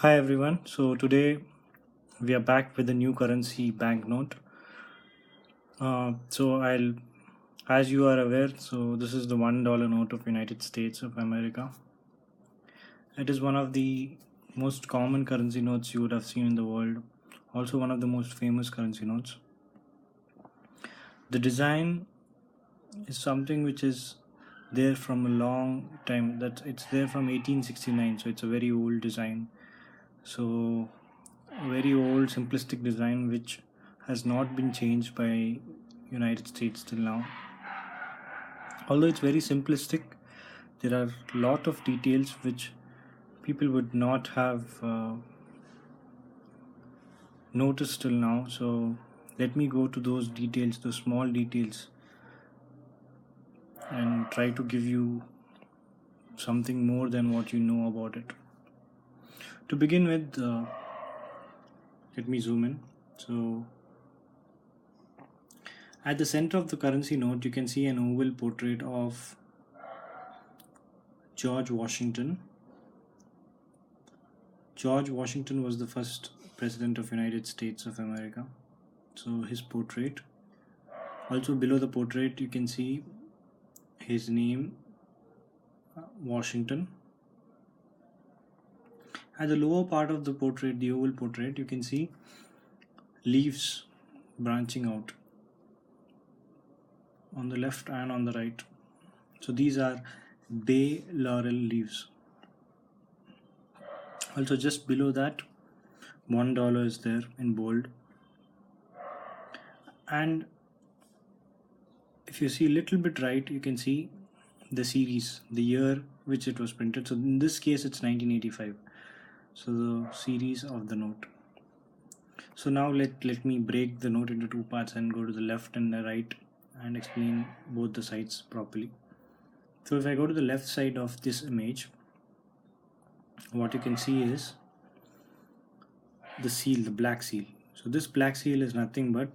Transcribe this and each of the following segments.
Hi everyone. So today we are back with a new currency banknote. As you are aware, so this is the $1 note of United States of America. It is one of the most common currency notes you would have seen in the world. Also one of the most famous currency notes. The design is something which is there from a long time. That it's there from 1869. So it's a very old design. So a very old simplistic design which has not been changed by United States till now. Although it's very simplistic, there are a lot of details which people would not have noticed till now. So let me go to those details, those small details, and try to give you something more than what you know about it. To begin with, let me zoom in. So at the center of the currency note, you can see an oval portrait of George Washington. George Washington was the first president of United States of America. So his portrait. Also below the portrait, you can see his name, Washington. At the lower part of the portrait, the oval portrait, you can see leaves branching out on the left and on the right. So these are bay laurel leaves. Also just below that, $1 is there in bold. And if you see a little bit right, you can see the series, the year which it was printed. So in this case, it's 1985. So the series of the note. So now let me break the note into two parts and go to the left and the right and explain both the sides properly. So if I go to the left side of this image, what you can see is the seal, the black seal. So this black seal is nothing but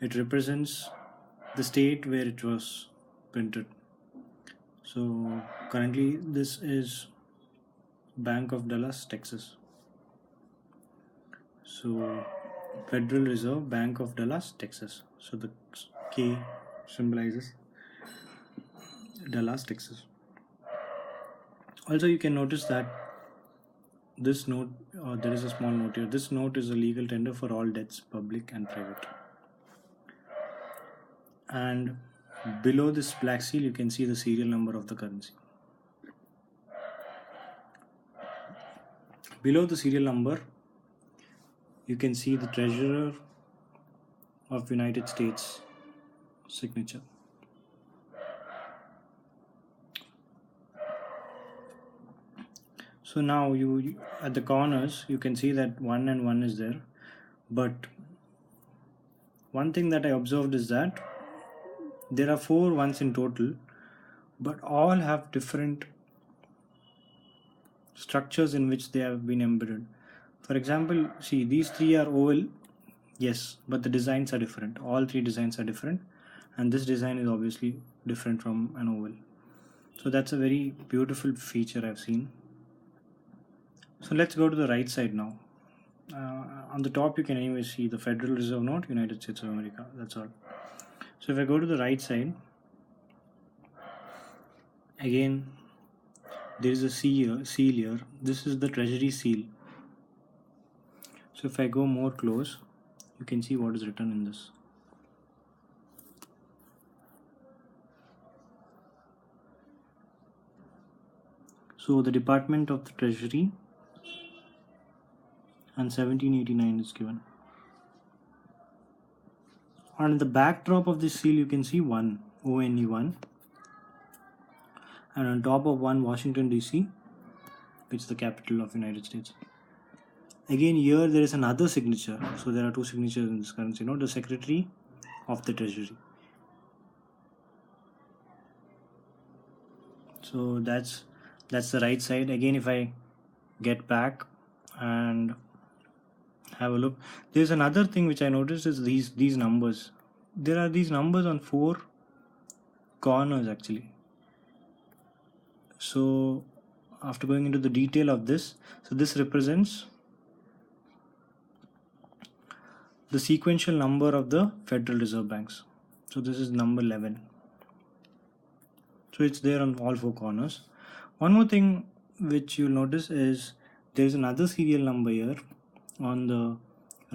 it represents the state where it was printed. So currently this is Bank of Dallas, Texas. So Federal Reserve Bank of Dallas, Texas. So the K symbolizes Dallas, Texas. Also you can notice that this note, there is a small note here. This note is a legal tender for all debts, public and private. And below this black seal, you can see the serial number of the currency. Below the serial number, you can see the Treasurer of United States signature. So now you at the corners you can see that 1 and 1 is there, but one thing that I observed is that there are 4 ones in total, but all have different structures in which they have been embedded. For example, see these 3 are oval, yes, but the designs are different. All 3 designs are different, and this design is obviously different from an oval. So that's a very beautiful feature I've seen. So let's go to the right side now. On the top you can anyway see the Federal Reserve note, United States of America. That's all. So if I go to the right side, again there is a seal here. This is the Treasury seal. So if I go more close, you can see what is written in this. So the Department of the Treasury and 1789 is given. On the backdrop of this seal, you can see 1, ONE 1, and on top of 1, Washington DC, which is the capital of United States. Again, here there is another signature. So there are 2 signatures in this currency note, the Secretary of the Treasury. So that's the right side. Again, if I get back and have a look, there's another thing which I noticed is these numbers. There are these numbers on 4 corners actually. So after going into the detail of this, so this represents the sequential number of the Federal Reserve Banks. So this is number 11. So it's there on all four corners. One more thing which you'll notice is there's another serial number here on the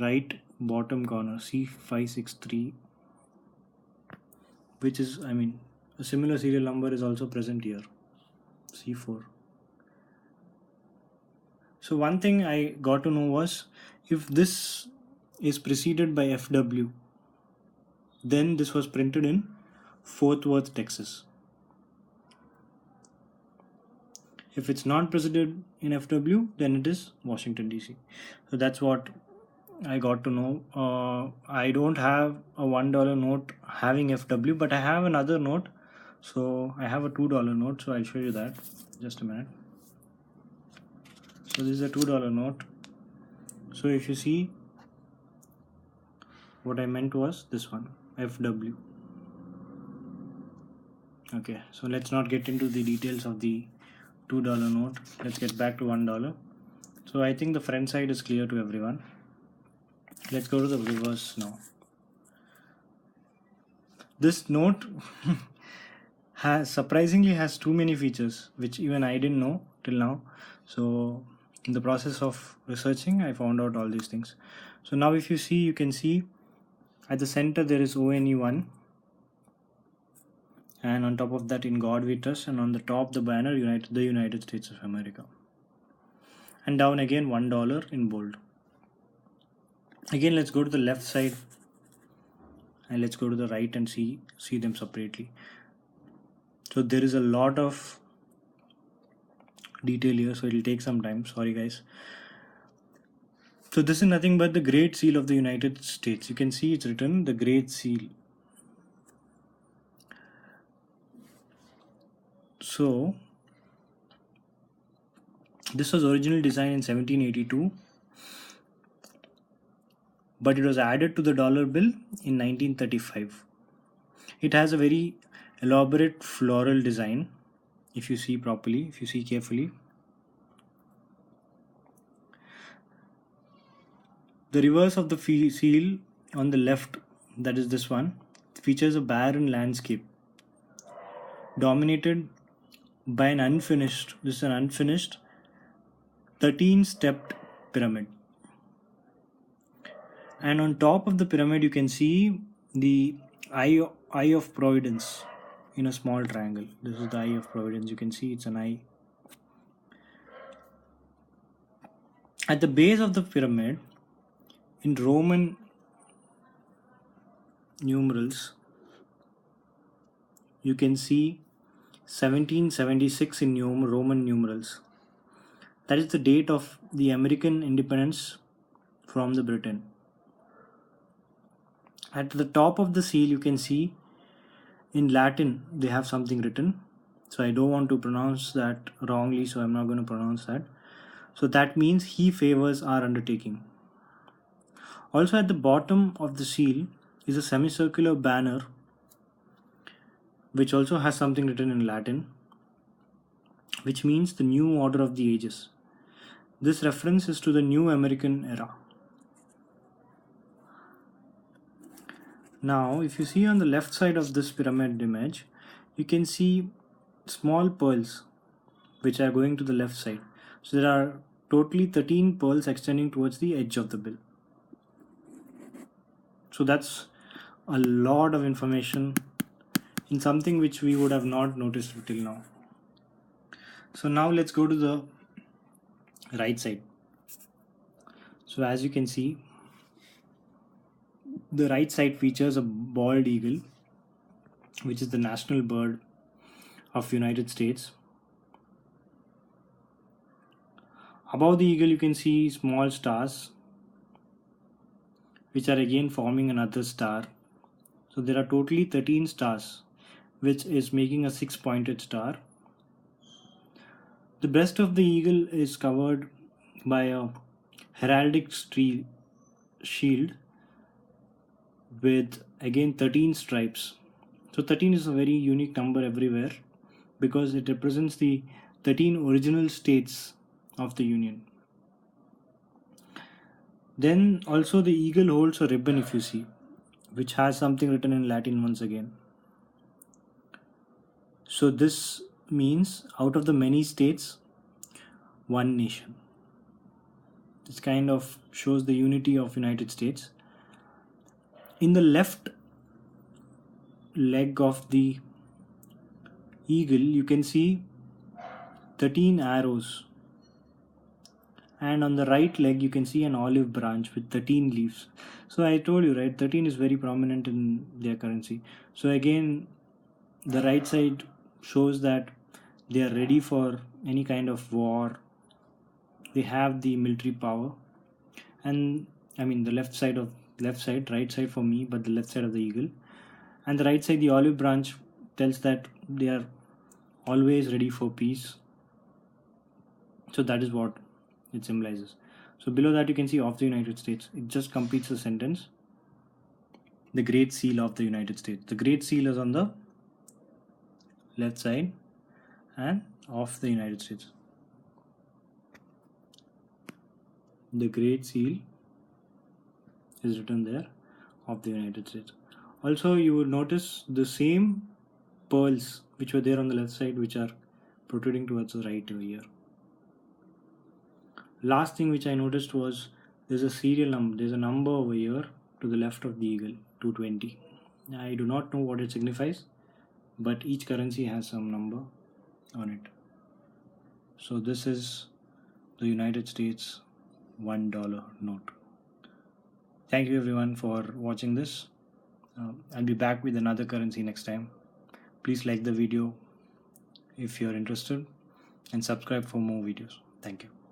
right bottom corner, C563, which is, a similar serial number is also present here, C4. So one thing I got to know was, if this is preceded by FW, then this was printed in Fort Worth, Texas. If it's not preceded in FW, then it is Washington DC. So that's what I got to know. I don't have a $1 note having FW, but I have another note. So I have a $2 note, so I'll show you that. Just a minute. So this is a $2 note. So if you see, what I meant was this one, FW. Okay, so let's not get into the details of the $2 note. Let's get back to $1. So I think the front side is clear to everyone. Let's go to the reverse now. This note surprisingly has too many features, which even I didn't know till now. So in the process of researching, I found out all these things. So now if you see, you can see at the center there is ONE1, and on top of that, In God We Trust, and on the top the banner, the United States of America, and down again $1 in bold. Again, let's go to the left side and let's go to the right and see them separately. So there is a lot of detail here, so it will take some time, sorry guys. So this is nothing but the Great Seal of the United States. You can see it's written the Great Seal. So this was originally designed in 1782, but it was added to the dollar bill in 1935. It has a very elaborate floral design. If you see properly, if you see carefully, the reverse of the seal on the left, that is this one, features a barren landscape dominated by an unfinished 13-stepped pyramid. And on top of the pyramid, you can see the Eye of Providence in a small triangle. This is the Eye of Providence. You can see it's an eye. At the base of the pyramid, in Roman numerals, you can see 1776 in Roman numerals. That is the date of the American independence from the Britain. At the top of the seal, you can see in Latin they have something written. So I don't want to pronounce that wrongly, so I'm not going to pronounce that. So that means he favors our undertaking. Also at the bottom of the seal is a semicircular banner which also has something written in Latin, which means the new order of the ages. This reference is to the new American era. Now, if you see on the left side of this pyramid image, you can see small pearls which are going to the left side. So there are totally 13 pearls extending towards the edge of the bill. So that's a lot of information in something which we would have not noticed till now. So now let's go to the right side. So as you can see, the right side features a bald eagle, which is the national bird of United States. Above the eagle, you can see small stars, which are again forming another star. So there are totally 13 stars, which is making a 6-pointed star. The breast of the eagle is covered by a heraldic shield with again 13 stripes. So 13 is a very unique number everywhere because it represents the 13 original states of the Union. Then also the eagle holds a ribbon, if you see, which has something written in Latin once again. So this means out of the many states, one nation. This kind of shows the unity of United States. In the left leg of the eagle, you can see 13 arrows. And on the right leg, you can see an olive branch with 13 leaves. So I told you, right, 13 is very prominent in their currency. So again, the right side shows that they are ready for any kind of war. They have the military power. And I mean the left side, right side for me, but the left side of the eagle. And the right side, the olive branch, tells that they are always ready for peace. So that is what it symbolizes. So below that you can see of the United States. It just completes the sentence. The Great Seal of the United States. The Great Seal is on the left side and of the United States. The Great Seal is written there of the United States. Also, you will notice the same pearls which were there on the left side, which are protruding towards the right over here. Last thing which I noticed was there's a serial number. There's a number over here to the left of the eagle, 220. I do not know what it signifies, but each currency has some number on it. So this is the United States $1 note. Thank you everyone for watching this. I'll be back with another currency next time. Please like the video if you're interested and subscribe for more videos. Thank you.